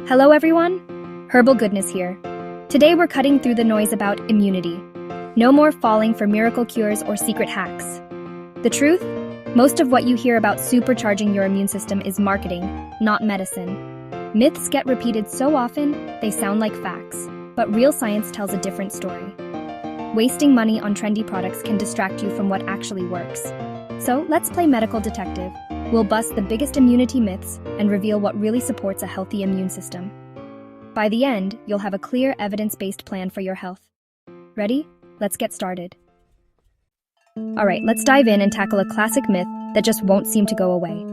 Hello everyone, Herbal Goodness here. Today we're cutting through the noise about immunity. No more falling for miracle cures or secret hacks. The truth? Most of what you hear about supercharging your immune system is marketing, not medicine. Myths get repeated so often, they sound like facts, but real science tells a different story. Wasting money on trendy products can distract you from what actually works. So let's play medical detective. We'll bust the biggest immunity myths and reveal what really supports a healthy immune system. By the end, you'll have a clear, evidence-based plan for your health. Ready? Let's get started. Alright, let's dive in and tackle a classic myth that just won't seem to go away.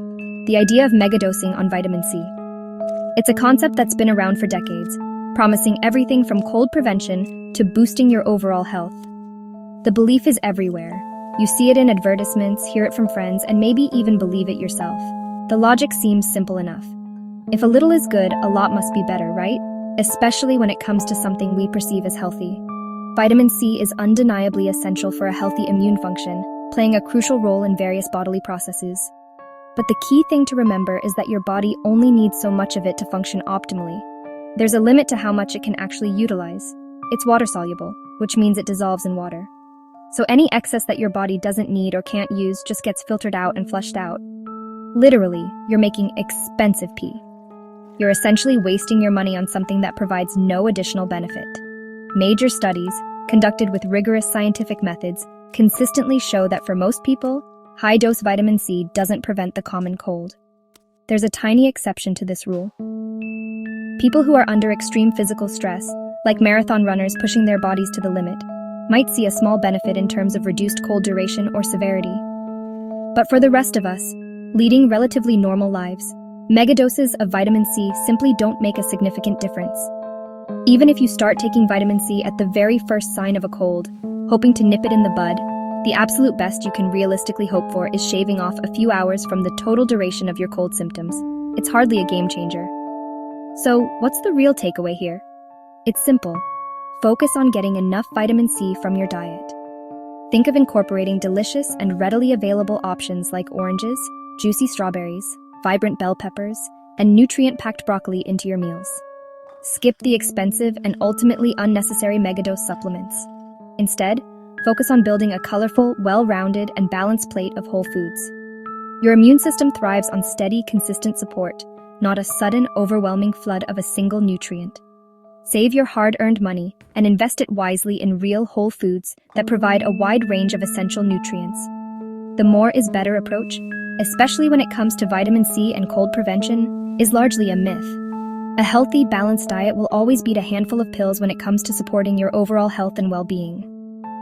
The idea of megadosing on vitamin C. It's a concept that's been around for decades, promising everything from cold prevention to boosting your overall health. The belief is everywhere. You see it in advertisements, hear it from friends, and maybe even believe it yourself. The logic seems simple enough. If a little is good, a lot must be better, right? Especially when it comes to something we perceive as healthy. Vitamin C is undeniably essential for a healthy immune function, playing a crucial role in various bodily processes. But the key thing to remember is that your body only needs so much of it to function optimally. There's a limit to how much it can actually utilize. It's water-soluble, which means it dissolves in water. So any excess that your body doesn't need or can't use just gets filtered out and flushed out. Literally, you're making expensive pee. You're essentially wasting your money on something that provides no additional benefit. Major studies, conducted with rigorous scientific methods, consistently show that for most people, high-dose vitamin C doesn't prevent the common cold. There's a tiny exception to this rule. People who are under extreme physical stress, like marathon runners pushing their bodies to the limit, might see a small benefit in terms of reduced cold duration or severity. But for the rest of us, leading relatively normal lives, megadoses of vitamin C simply don't make a significant difference. Even if you start taking vitamin C at the very first sign of a cold, hoping to nip it in the bud, the absolute best you can realistically hope for is shaving off a few hours from the total duration of your cold symptoms. It's hardly a game changer. So, what's the real takeaway here? It's simple. Focus on getting enough vitamin C from your diet. Think of incorporating delicious and readily available options like oranges, juicy strawberries, vibrant bell peppers, and nutrient-packed broccoli into your meals. Skip the expensive and ultimately unnecessary megadose supplements. Instead, focus on building a colorful, well-rounded, and balanced plate of whole foods. Your immune system thrives on steady, consistent support, not a sudden, overwhelming flood of a single nutrient. Save your hard-earned money and invest it wisely in real whole foods that provide a wide range of essential nutrients. The more is better approach, especially when it comes to vitamin C and cold prevention, is largely a myth. A healthy, balanced diet will always beat a handful of pills when it comes to supporting your overall health and well-being.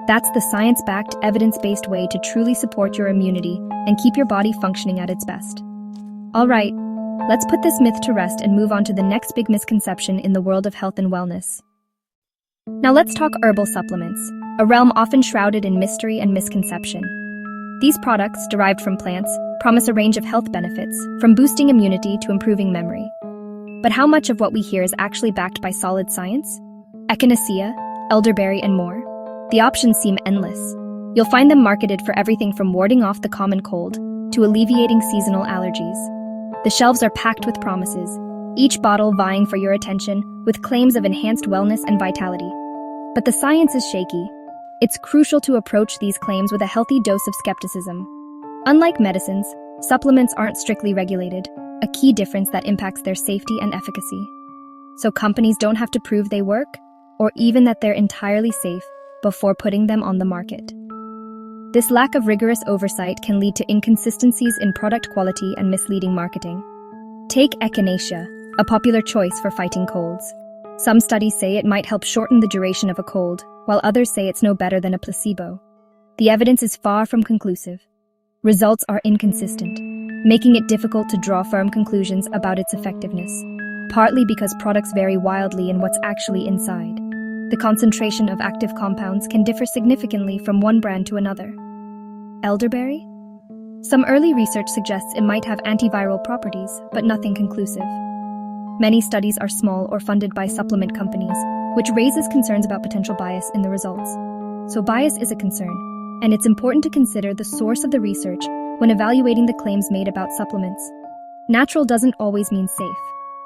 That's the science-backed, evidence-based way to truly support your immunity and keep your body functioning at its best. All right. Let's put this myth to rest and move on to the next big misconception in the world of health and wellness. Now let's talk herbal supplements, a realm often shrouded in mystery and misconception. These products, derived from plants, promise a range of health benefits, from boosting immunity to improving memory. But how much of what we hear is actually backed by solid science? Echinacea, elderberry, and more. The options seem endless. You'll find them marketed for everything from warding off the common cold to alleviating seasonal allergies. The shelves are packed with promises, each bottle vying for your attention with claims of enhanced wellness and vitality. But the science is shaky. It's crucial to approach these claims with a healthy dose of skepticism. Unlike medicines, supplements aren't strictly regulated, a key difference that impacts their safety and efficacy. So companies don't have to prove they work, or even that they're entirely safe, before putting them on the market. This lack of rigorous oversight can lead to inconsistencies in product quality and misleading marketing. Take echinacea, a popular choice for fighting colds. Some studies say it might help shorten the duration of a cold, while others say it's no better than a placebo. The evidence is far from conclusive. Results are inconsistent, making it difficult to draw firm conclusions about its effectiveness, partly because products vary wildly in what's actually inside. The concentration of active compounds can differ significantly from one brand to another. Elderberry? Some early research suggests it might have antiviral properties, but nothing conclusive. Many studies are small or funded by supplement companies, which raises concerns about potential bias in the results. So bias is a concern, and it's important to consider the source of the research when evaluating the claims made about supplements. Natural doesn't always mean safe.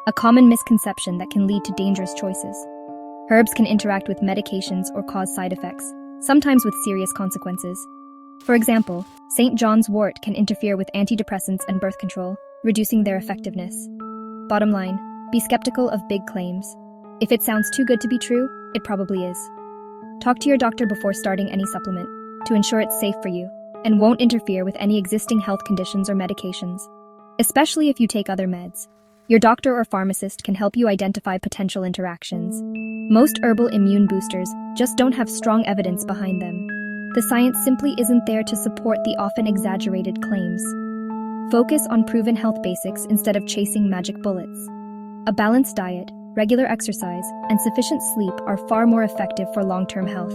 a common misconception that can lead to dangerous choices. Herbs can interact with medications or cause side effects, sometimes with serious consequences. For example, St. John's wort can interfere with antidepressants and birth control, reducing their effectiveness. Bottom line, be skeptical of big claims. If it sounds too good to be true, it probably is. Talk to your doctor before starting any supplement to ensure it's safe for you and won't interfere with any existing health conditions or medications, especially if you take other meds. Your doctor or pharmacist can help you identify potential interactions. Most herbal immune boosters just don't have strong evidence behind them. The science simply isn't there to support the often exaggerated claims. Focus on proven health basics instead of chasing magic bullets. A balanced diet, regular exercise, and sufficient sleep are far more effective for long-term health.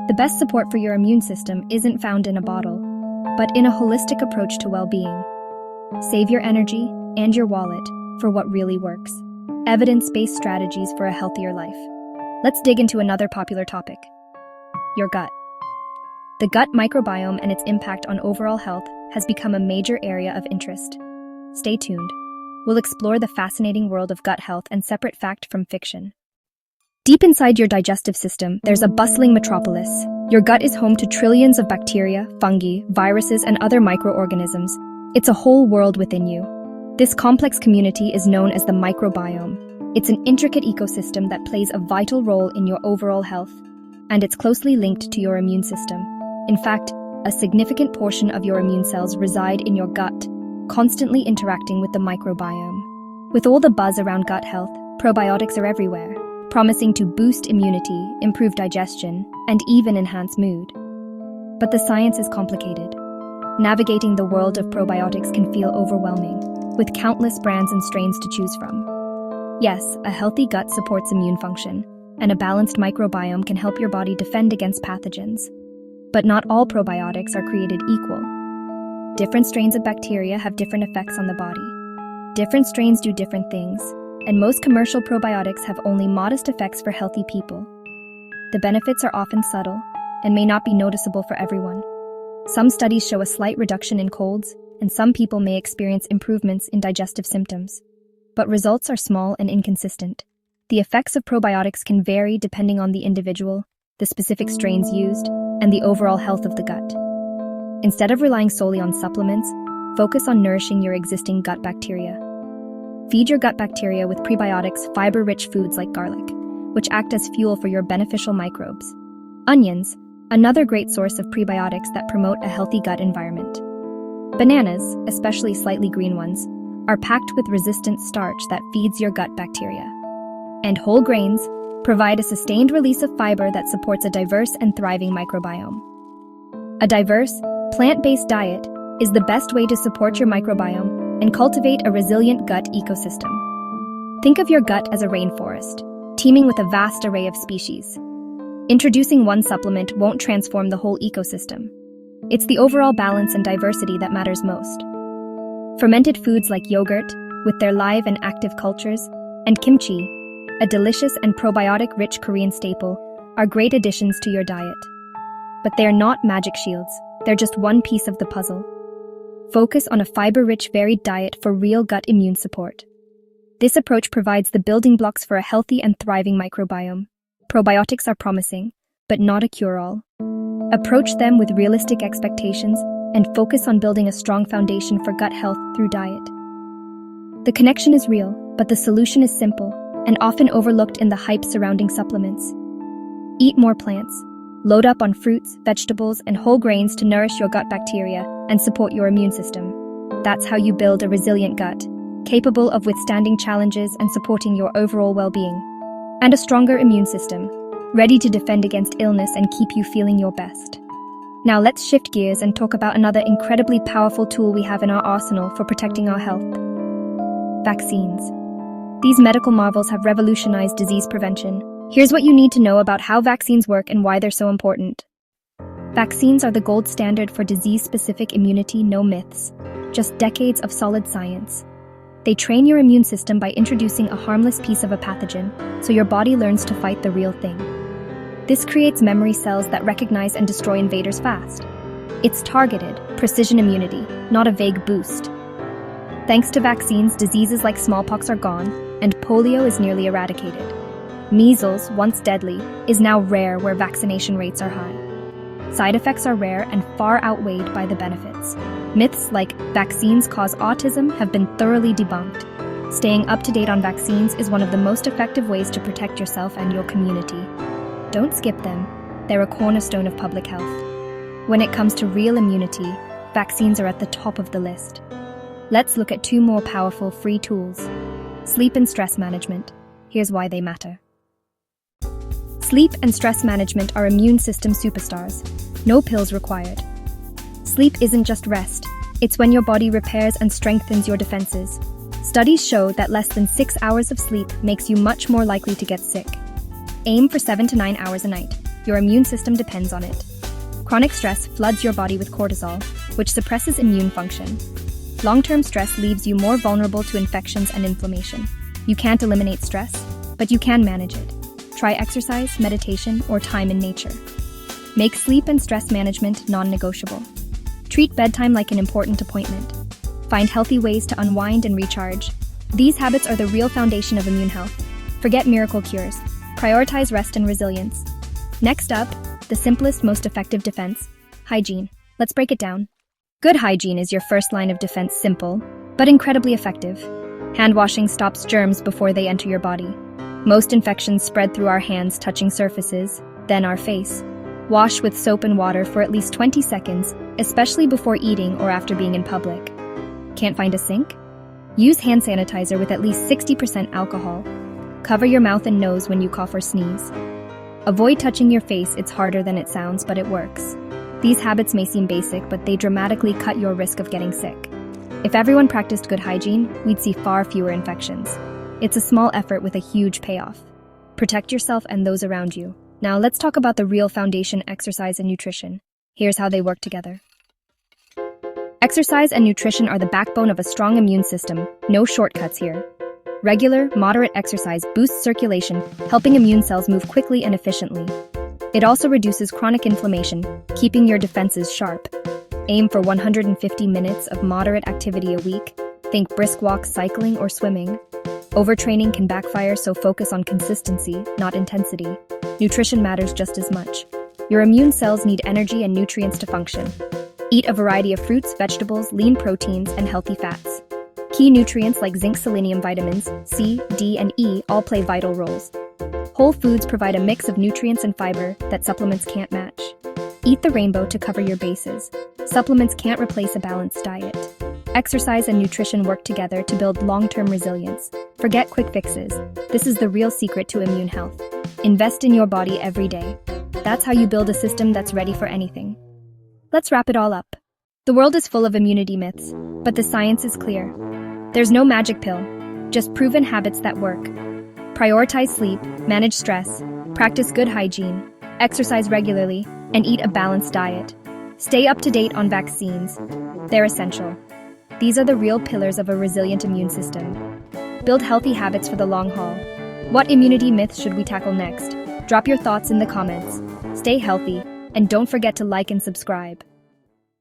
The best support for your immune system isn't found in a bottle, but in a holistic approach to well-being. Save your energy and your wallet for what really works. Evidence-based strategies for a healthier life. Let's dig into another popular topic: your gut. The gut microbiome and its impact on overall health has become a major area of interest. Stay tuned. We'll explore the fascinating world of gut health and separate fact from fiction. Deep inside your digestive system, there's a bustling metropolis. Your gut is home to trillions of bacteria, fungi, viruses, and other microorganisms. It's a whole world within you. This complex community is known as the microbiome. It's an intricate ecosystem that plays a vital role in your overall health, and it's closely linked to your immune system. In fact, a significant portion of your immune cells reside in your gut, constantly interacting with the microbiome. With all the buzz around gut health, probiotics are everywhere, promising to boost immunity, improve digestion, and even enhance mood. But the science is complicated. Navigating the world of probiotics can feel overwhelming, with countless brands and strains to choose from. Yes, a healthy gut supports immune function, and a balanced microbiome can help your body defend against pathogens. But not all probiotics are created equal. Different strains of bacteria have different effects on the body. Different strains do different things, and most commercial probiotics have only modest effects for healthy people. The benefits are often subtle and may not be noticeable for everyone. Some studies show a slight reduction in colds, and some people may experience improvements in digestive symptoms. But results are small and inconsistent. The effects of probiotics can vary depending on the individual, the specific strains used, and the overall health of the gut. Instead of relying solely on supplements, focus on nourishing your existing gut bacteria. Feed your gut bacteria with prebiotics, fiber-rich foods like garlic, which act as fuel for your beneficial microbes. Onions, another great source of prebiotics that promote a healthy gut environment. Bananas, especially slightly green ones, are packed with resistant starch that feeds your gut bacteria. And whole grains provide a sustained release of fiber that supports a diverse and thriving microbiome. A diverse, plant-based diet is the best way to support your microbiome and cultivate a resilient gut ecosystem. Think of your gut as a rainforest, teeming with a vast array of species. Introducing one supplement won't transform the whole ecosystem. It's the overall balance and diversity that matters most. Fermented foods like yogurt, with their live and active cultures, and kimchi, a delicious and probiotic-rich Korean staple, are great additions to your diet. But they are not magic shields. They're just one piece of the puzzle. Focus on a fiber-rich, varied diet for real gut immune support. This approach provides the building blocks for a healthy and thriving microbiome. Probiotics are promising, but not a cure-all. Approach them with realistic expectations and focus on building a strong foundation for gut health through diet. The connection is real, but the solution is simple and often overlooked in the hype surrounding supplements. Eat more plants. Load up on fruits, vegetables, and whole grains to nourish your gut bacteria and support your immune system. That's how you build a resilient gut, capable of withstanding challenges and supporting your overall well-being. And a stronger immune system, ready to defend against illness and keep you feeling your best. Now let's shift gears and talk about another incredibly powerful tool we have in our arsenal for protecting our health: vaccines. These medical marvels have revolutionized disease prevention. Here's what you need to know about how vaccines work and why they're so important. Vaccines are the gold standard for disease-specific immunity, no myths, just decades of solid science. They train your immune system by introducing a harmless piece of a pathogen, so your body learns to fight the real thing. This creates memory cells that recognize and destroy invaders fast. It's targeted, precision immunity, not a vague boost. Thanks to vaccines, diseases like smallpox are gone, and polio is nearly eradicated. Measles, once deadly, is now rare where vaccination rates are high. Side effects are rare and far outweighed by the benefits. Myths like vaccines cause autism have been thoroughly debunked. Staying up to date on vaccines is one of the most effective ways to protect yourself and your community. Don't skip them. They're a cornerstone of public health. When it comes to real immunity, vaccines are at the top of the list. Let's look at 2 more powerful free tools. Sleep and stress management. Here's why they matter. Sleep and stress management are immune system superstars. No pills required. Sleep isn't just rest. It's when your body repairs and strengthens your defenses. Studies show that less than 6 hours of sleep makes you much more likely to get sick. Aim for 7 to 9 hours a night. Your immune system depends on it. Chronic stress floods your body with cortisol, which suppresses immune function. Long-term stress leaves you more vulnerable to infections and inflammation. You can't eliminate stress, but you can manage it. Try exercise, meditation, or time in nature. Make sleep and stress management non-negotiable. Treat bedtime like an important appointment. Find healthy ways to unwind and recharge. These habits are the real foundation of immune health. Forget miracle cures. Prioritize rest and resilience. Next up, the simplest, most effective defense, hygiene. Let's break it down. Good hygiene is your first line of defense, simple, but incredibly effective. Hand washing stops germs before they enter your body. Most infections spread through our hands touching surfaces, then our face. Wash with soap and water for at least 20 seconds, especially before eating or after being in public. Can't find a sink? Use hand sanitizer with at least 60% alcohol. Cover your mouth and nose when you cough or sneeze. Avoid touching your face. It's harder than it sounds, but it works. These habits may seem basic, but they dramatically cut your risk of getting sick. If everyone practiced good hygiene, we'd see far fewer infections. It's a small effort with a huge payoff. Protect yourself and those around you. Now let's talk about the real foundation, exercise and nutrition. Here's how they work together. Exercise and nutrition are the backbone of a strong immune system. No shortcuts here. Regular, moderate exercise boosts circulation, helping immune cells move quickly and efficiently. It also reduces chronic inflammation, keeping your defenses sharp. Aim for 150 minutes of moderate activity a week. Think brisk walks, cycling, or swimming. Overtraining can backfire, so focus on consistency, not intensity. Nutrition matters just as much. Your immune cells need energy and nutrients to function. Eat a variety of fruits, vegetables, lean proteins, and healthy fats. Key nutrients like zinc, selenium, vitamins C, D, and E all play vital roles. Whole foods provide a mix of nutrients and fiber that supplements can't match. Eat the rainbow to cover your bases. Supplements can't replace a balanced diet. Exercise and nutrition work together to build long-term resilience. Forget quick fixes. This is the real secret to immune health. Invest in your body every day. That's how you build a system that's ready for anything. Let's wrap it all up. The world is full of immunity myths, but the science is clear. There's no magic pill, just proven habits that work. Prioritize sleep, manage stress, practice good hygiene, exercise regularly, and eat a balanced diet. Stay up to date on vaccines. They're essential. These are the real pillars of a resilient immune system. Build healthy habits for the long haul. What immunity myths should we tackle next? Drop your thoughts in the comments. Stay healthy, and don't forget to like and subscribe.